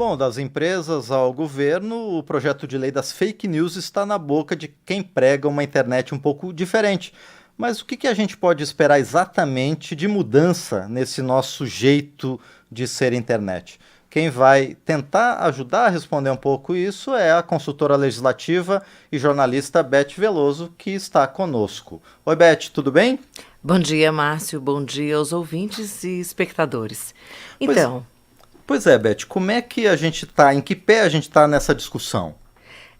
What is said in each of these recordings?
Bom, das empresas ao governo, o projeto de lei das fake news está na boca de quem prega uma internet um pouco diferente. Mas o que a gente pode esperar exatamente de mudança nesse nosso jeito de ser internet? Quem vai tentar ajudar a responder um pouco isso é a consultora legislativa e jornalista Beth Veloso, que está conosco. Oi, Beth, tudo bem? Bom dia, Márcio. Bom dia aos ouvintes e espectadores. Pois, Então, pois é, Beth, como é que a gente está, em que pé a gente está nessa discussão?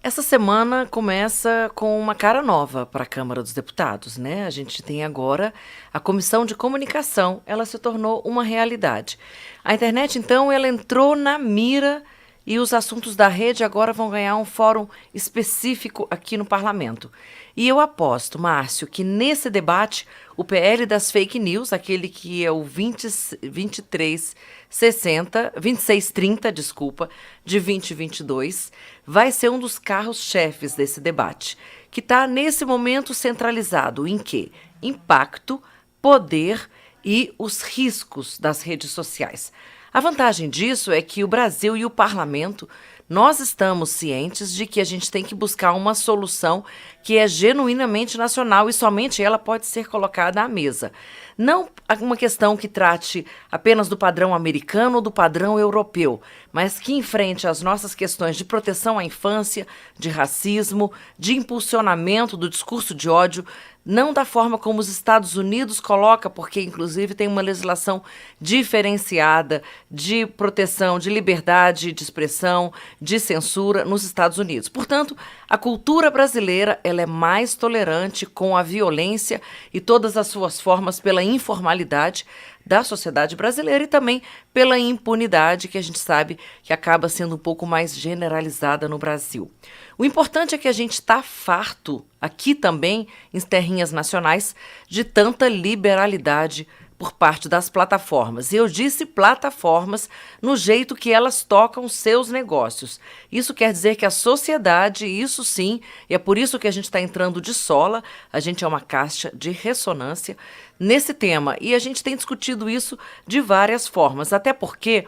essa semana começa com uma cara nova para a Câmara dos Deputados, né? A gente tem agora a Comissão de Comunicação, ela se tornou uma realidade. A internet, então, ela entrou na mira e os assuntos da rede agora vão ganhar um fórum específico aqui no Parlamento. E eu aposto, Márcio, que nesse debate o PL das fake news, aquele que é o 2630, desculpa, de 2022, vai ser um dos carros-chefes desse debate, que está nesse momento centralizado em quê? Impacto, poder e os riscos das redes sociais. A vantagem disso é que o Brasil e o parlamento, nós estamos cientes de que a gente tem que buscar uma solução que é genuinamente nacional e somente ela pode ser colocada à mesa. Não uma questão que trate apenas do padrão americano ou do padrão europeu, mas que enfrente as nossas questões de proteção à infância, de racismo, de impulsionamento do discurso de ódio, não da forma como os Estados Unidos coloca, porque inclusive tem uma legislação diferenciada de proteção, de liberdade de expressão, de censura nos Estados Unidos. Portanto, a cultura brasileira ela é mais tolerante com a violência e todas as suas formas pela informalidade da sociedade brasileira e também pela impunidade que a gente sabe que acaba sendo um pouco mais generalizada no Brasil. O importante é que a gente está farto, aqui também, em terrinhas nacionais, de tanta liberalidade por parte das plataformas. E eu disse plataformas no jeito que elas tocam seus negócios. Isso quer dizer que a sociedade, isso sim, e é por isso que a gente está entrando de sola, a gente é uma caixa de ressonância nesse tema. E a gente tem discutido isso de várias formas, até porque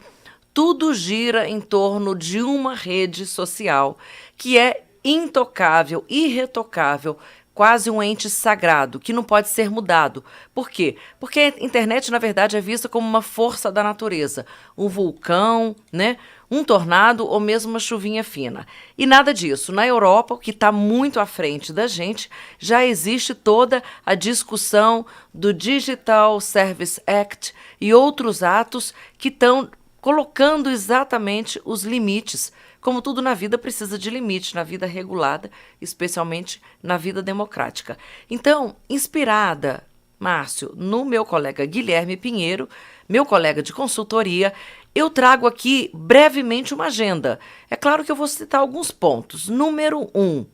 tudo gira em torno de uma rede social que é intocável, irretocável, quase um ente sagrado, que não pode ser mudado. Por quê? Porque a internet, na verdade, é vista como uma força da natureza, um vulcão, né? Um tornado ou mesmo uma chuvinha fina. E nada disso. Na Europa, que está muito à frente da gente, já existe toda a discussão do Digital Service Act e outros atos que estão colocando exatamente os limites. Como tudo na vida precisa de limite, na vida regulada, especialmente na vida democrática. Então, inspirada, Márcio, no meu colega Guilherme Pinheiro, meu colega de consultoria, eu trago aqui brevemente uma agenda. É claro que eu vou citar alguns pontos. Número 1,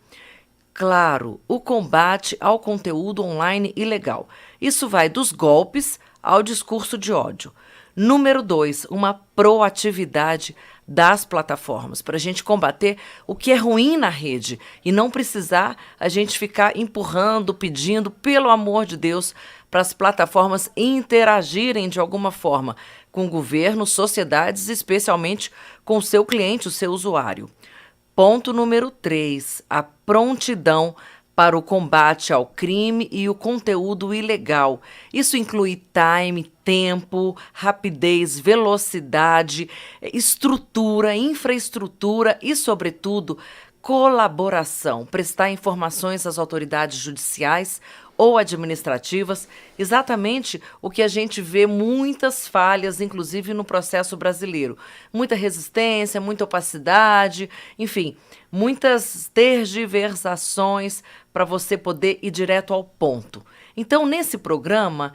claro, o combate ao conteúdo online ilegal. Isso vai dos golpes ao discurso de ódio. Número 2, uma proatividade das plataformas, para a gente combater o que é ruim na rede e não precisar a gente ficar empurrando, pedindo, pelo amor de Deus, para as plataformas interagirem de alguma forma com o governo, sociedades, especialmente com o seu cliente, o seu usuário. Ponto número 3, a prontidão para o combate ao crime e o conteúdo ilegal. Isso inclui time, tempo, rapidez, velocidade, estrutura, infraestrutura e, sobretudo, colaboração. Prestar informações às autoridades judiciais ou administrativas, exatamente o que a gente vê muitas falhas, inclusive no processo brasileiro. Muita resistência, muita opacidade, enfim, muitas tergiversações para você poder ir direto ao ponto. Então, nesse programa,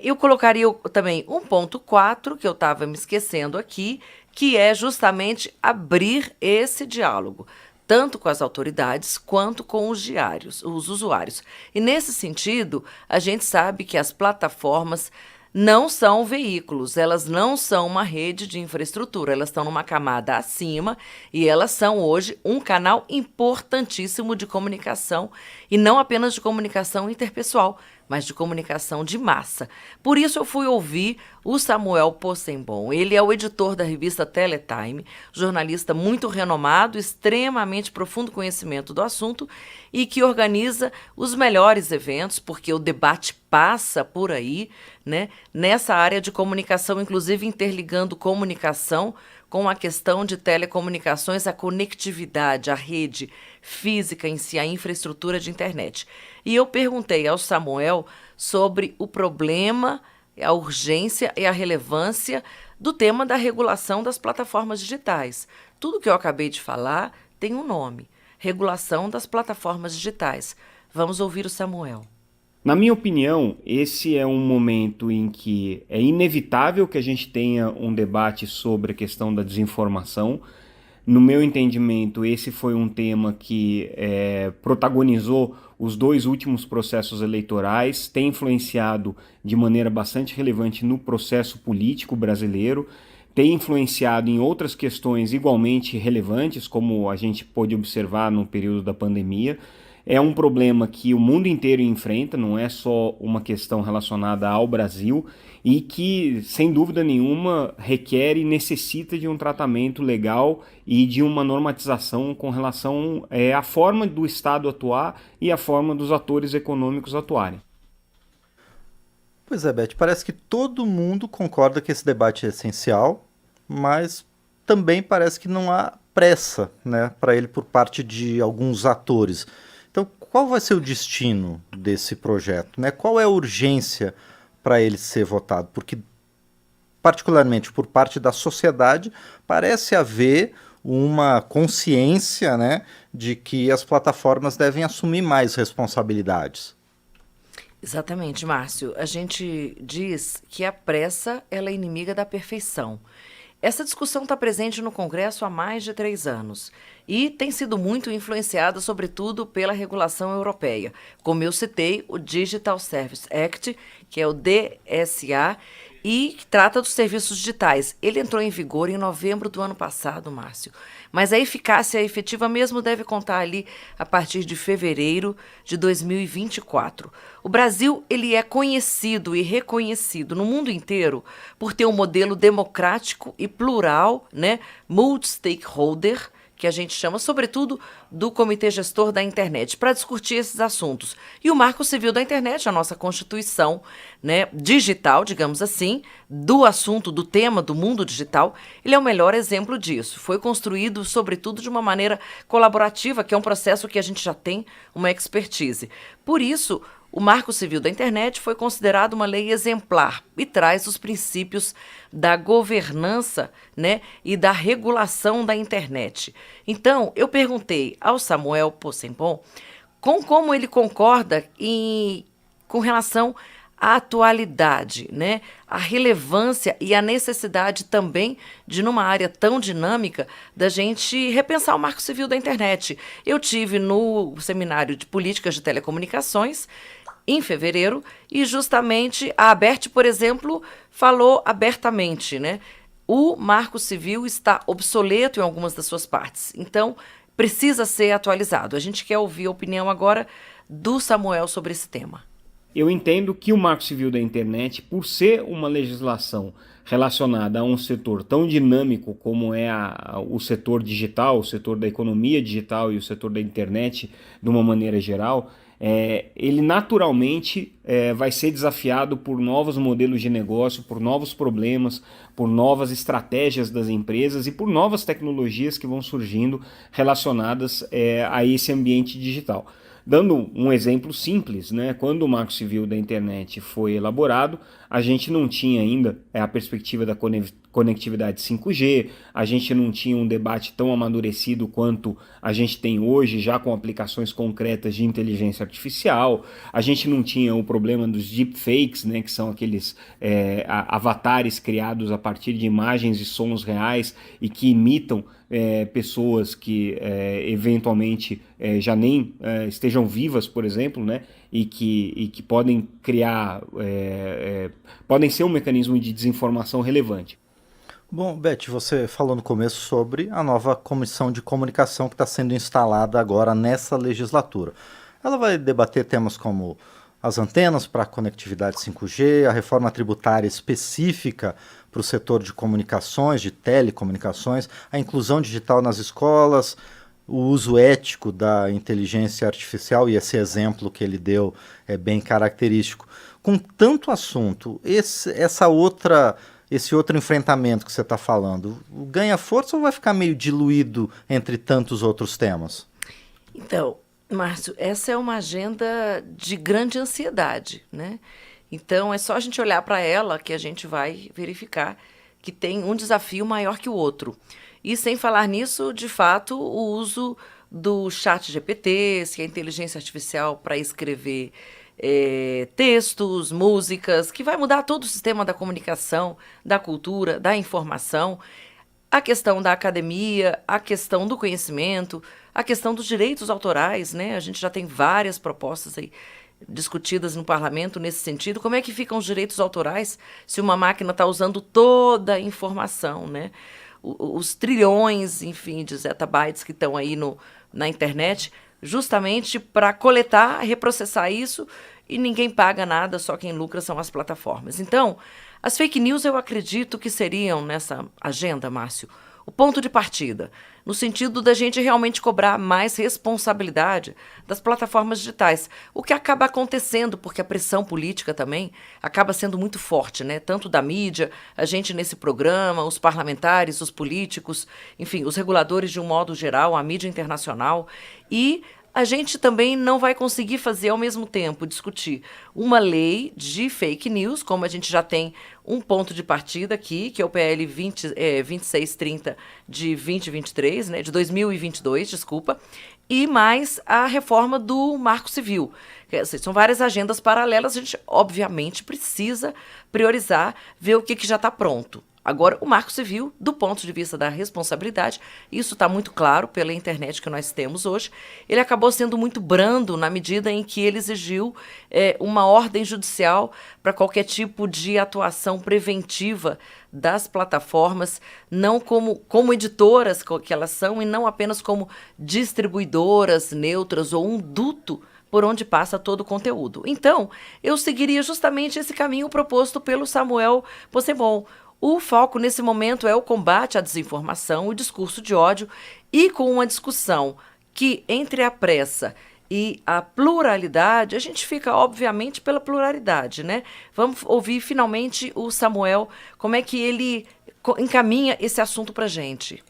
eu colocaria também 1.4, que eu estava me esquecendo aqui, que é justamente abrir esse diálogo, tanto com as autoridades quanto com os usuários. E, nesse sentido, a gente sabe que as plataformas não são veículos, elas não são uma rede de infraestrutura, elas estão numa camada acima e elas são hoje um canal importantíssimo de comunicação e não apenas de comunicação interpessoal, mas de comunicação de massa. Por isso eu fui ouvir o Samuel Possenbon. Ele é o editor da revista Teletime, jornalista muito renomado, extremamente profundo conhecimento do assunto e que organiza os melhores eventos, porque o debate passa por aí, né, nessa área de comunicação, inclusive interligando comunicação com a questão de telecomunicações, a conectividade, a rede física em si, a infraestrutura de internet. E eu perguntei ao Samuel sobre o problema, a urgência e a relevância do tema da regulação das plataformas digitais. Tudo que eu acabei de falar tem um nome: regulação das plataformas digitais. Vamos ouvir o Samuel. Na minha opinião, esse é um momento em que é inevitável que a gente tenha um debate sobre a questão da desinformação. No meu entendimento, esse foi um tema que protagonizou os 2 últimos processos eleitorais, tem influenciado de maneira bastante relevante no processo político brasileiro, tem influenciado em outras questões igualmente relevantes, como a gente pôde observar no período da pandemia. É um problema que o mundo inteiro enfrenta, não é só uma questão relacionada ao Brasil e que, sem dúvida nenhuma, requer e necessita de um tratamento legal e de uma normatização com relação à forma do Estado atuar e à forma dos atores econômicos atuarem. Pois é, Beth, parece que todo mundo concorda que esse debate é essencial, mas também parece que não há pressa, né, para ele por parte de alguns atores. Então, qual vai ser o destino desse projeto, né? Qual é a urgência para ele ser votado? Porque, particularmente por parte da sociedade, parece haver uma consciência, né, de que as plataformas devem assumir mais responsabilidades. Exatamente, Márcio. A gente diz que a pressa ela é inimiga da perfeição. Essa discussão está presente no Congresso há mais de 3 anos e tem sido muito influenciada, sobretudo, pela regulação europeia. Como eu citei, o Digital Service Act, que é o DSA, e que trata dos serviços digitais. Ele entrou em vigor em novembro do ano passado, Márcio. Mas a eficácia efetiva mesmo deve contar ali a partir de fevereiro de 2024. O Brasil ele é conhecido e reconhecido no mundo inteiro por ter um modelo democrático e plural, né, multi-stakeholder, que a gente chama, sobretudo, do Comitê Gestor da Internet, para discutir esses assuntos. E o Marco Civil da Internet, a nossa Constituição, né, digital, digamos assim, do assunto, do tema do mundo digital, ele é o melhor exemplo disso. Foi construído, sobretudo, de uma maneira colaborativa, que é um processo que a gente já tem uma expertise. Por isso, o Marco Civil da Internet foi considerado uma lei exemplar e traz os princípios da governança, né, e da regulação da internet. Então, eu perguntei ao Samuel Possenbon como ele concorda com relação à atualidade, né, a relevância e a necessidade também de, numa área tão dinâmica, da gente repensar o Marco Civil da Internet. Eu tive no Seminário de Políticas de Telecomunicações em fevereiro, e justamente a ABERT, por exemplo, falou abertamente, né? O Marco Civil está obsoleto em algumas das suas partes, então precisa ser atualizado. A gente quer ouvir a opinião agora do Samuel sobre esse tema. Eu entendo que o Marco Civil da Internet, por ser uma legislação relacionada a um setor tão dinâmico como é o setor digital, o setor da economia digital e o setor da internet de uma maneira geral, ele naturalmente vai ser desafiado por novos modelos de negócio, por novos problemas, por novas estratégias das empresas e por novas tecnologias que vão surgindo relacionadas a esse ambiente digital. Dando um exemplo simples, né? Quando o Marco Civil da Internet foi elaborado, a gente não tinha ainda a perspectiva da conectividade 5G, a gente não tinha um debate tão amadurecido quanto a gente tem hoje, já com aplicações concretas de inteligência artificial, a gente não tinha o problema dos deepfakes, né? Que são aqueles avatares criados a partir de imagens e sons reais e que imitam pessoas que eventualmente já nem estejam vivas, por exemplo, né? E que podem criar, podem ser um mecanismo de desinformação relevante. Bom, Beth, você falou no começo sobre a nova comissão de comunicação que está sendo instalada agora nessa legislatura. Ela vai debater temas como as antenas para a conectividade 5G, a reforma tributária específica para o setor de comunicações, de telecomunicações, a inclusão digital nas escolas, o uso ético da inteligência artificial, e esse exemplo que ele deu é bem característico. Com tanto assunto, esse outro enfrentamento que você está falando, ganha força ou vai ficar meio diluído entre tantos outros temas? Então, Márcio, essa é uma agenda de grande ansiedade, né? Então, é só a gente olhar para ela que a gente vai verificar que tem um desafio maior que o outro. E sem falar nisso, de fato, o uso do chat GPT, que é a inteligência artificial para escrever textos, músicas, que vai mudar todo o sistema da comunicação, da cultura, da informação, a questão da academia, a questão do conhecimento, a questão dos direitos autorais, né? A gente já tem várias propostas aí discutidas no parlamento nesse sentido. Como é que ficam os direitos autorais se uma máquina está usando toda a informação, né? Os trilhões, enfim, de zettabytes que estão aí na internet, justamente para coletar, reprocessar isso, e ninguém paga nada, só quem lucra são as plataformas. Então, as fake news eu acredito que seriam, nessa agenda, Márcio, o ponto de partida, no sentido da gente realmente cobrar mais responsabilidade das plataformas digitais, o que acaba acontecendo, porque a pressão política também acaba sendo muito forte, né? Tanto da mídia, a gente nesse programa, os parlamentares, os políticos, enfim, os reguladores de um modo geral, a mídia internacional, e a gente também não vai conseguir fazer ao mesmo tempo, discutir uma lei de fake news, como a gente já tem um ponto de partida aqui, que é o PL 2630 de 2023, né, de 2022, desculpa, e mais a reforma do Marco Civil. São várias agendas paralelas, a gente obviamente precisa priorizar, ver o que já está pronto. Agora, o Marco Civil, do ponto de vista da responsabilidade, isso está muito claro pela internet que nós temos hoje, ele acabou sendo muito brando na medida em que ele exigiu uma ordem judicial para qualquer tipo de atuação preventiva das plataformas, não como editoras que elas são, e não apenas como distribuidoras neutras ou um duto por onde passa todo o conteúdo. Então, eu seguiria justamente esse caminho proposto pelo Samuel Possebon. O foco nesse momento é o combate à desinformação, o discurso de ódio, e com uma discussão que, entre a pressa e a pluralidade, a gente fica, obviamente, pela pluralidade, né? Vamos ouvir finalmente o Samuel, como é que ele encaminha esse assunto para a gente.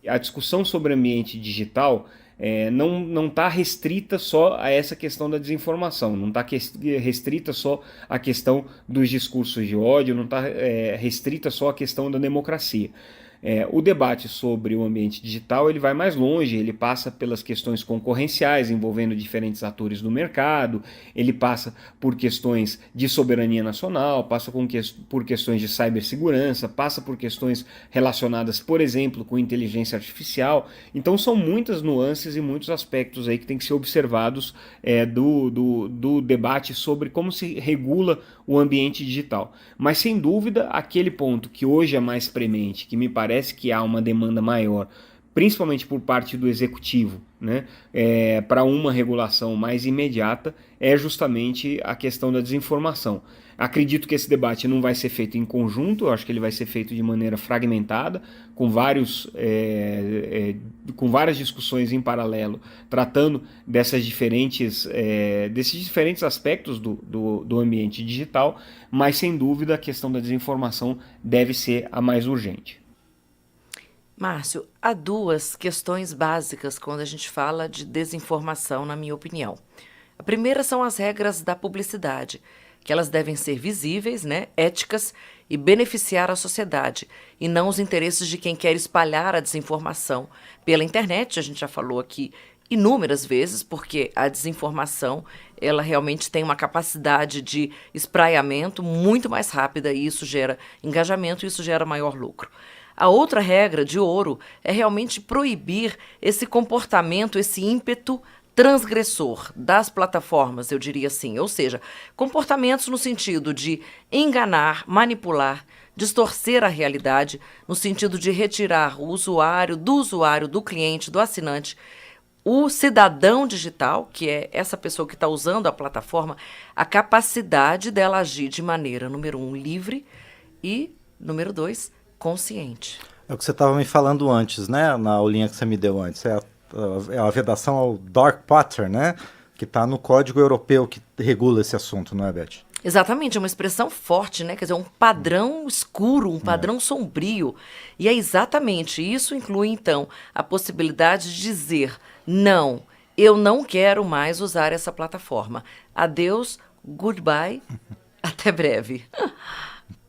A discussão sobre ambiente digital não está restrita só a essa questão da desinformação, não está restrita só à questão dos discursos de ódio, não está restrita só à questão da democracia. O debate sobre o ambiente digital ele vai mais longe, ele passa pelas questões concorrenciais envolvendo diferentes atores do mercado, ele passa por questões de soberania nacional, passa por questões de cibersegurança, passa por questões relacionadas, por exemplo, com inteligência artificial. Então são muitas nuances e muitos aspectos aí que tem que ser observados do debate sobre como se regula o ambiente digital. Mas sem dúvida, aquele ponto que hoje é mais premente, que me parece que há uma demanda maior, principalmente por parte do executivo, né, para uma regulação mais imediata, é justamente a questão da desinformação. Acredito que esse debate não vai ser feito em conjunto, eu acho que ele vai ser feito de maneira fragmentada, com várias discussões em paralelo, tratando desses diferentes aspectos do ambiente digital, mas sem dúvida a questão da desinformação deve ser a mais urgente. Márcio, há duas questões básicas quando a gente fala de desinformação, na minha opinião. A primeira são as regras da publicidade, que elas devem ser visíveis, né, éticas e beneficiar a sociedade, e não os interesses de quem quer espalhar a desinformação pela internet. A gente já falou aqui inúmeras vezes, porque a desinformação ela realmente tem uma capacidade de espraiamento muito mais rápida, e isso gera engajamento e isso gera maior lucro. A outra regra de ouro é realmente proibir esse comportamento, esse ímpeto transgressor das plataformas, eu diria assim, ou seja, comportamentos no sentido de enganar, manipular, distorcer a realidade, no sentido de retirar o usuário, do cliente, do assinante, o cidadão digital, que é essa pessoa que está usando a plataforma, a capacidade dela agir de maneira, número 1, livre e, número 2, consciente. É o que você estava me falando antes, né? Na aulinha que você me deu antes. É a vedação ao dark pattern, né? Que está no Código Europeu que regula esse assunto, não é, Beth? Exatamente, é uma expressão forte, né? Quer dizer, um padrão escuro, um padrão sombrio. E é exatamente isso inclui, então, a possibilidade de dizer, não, eu não quero mais usar essa plataforma. Adeus, goodbye, até breve.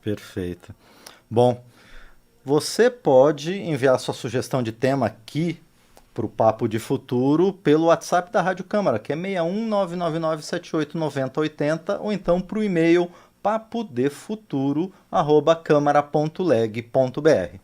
Perfeito. Bom, você pode enviar sua sugestão de tema aqui para o Papo de Futuro pelo WhatsApp da Rádio Câmara, que é 61999789080, ou então para o e-mail papodefuturo@câmara.leg.br.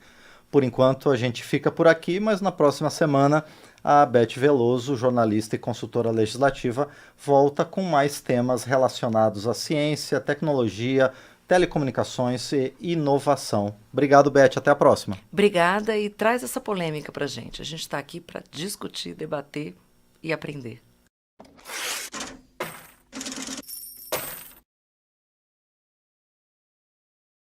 Por enquanto a gente fica por aqui, mas na próxima semana a Beth Veloso, jornalista e consultora legislativa, volta com mais temas relacionados à ciência, tecnologia, telecomunicações e inovação. Obrigado, Beth. Até a próxima. Obrigada e traz essa polêmica para a gente. A gente está aqui para discutir, debater e aprender.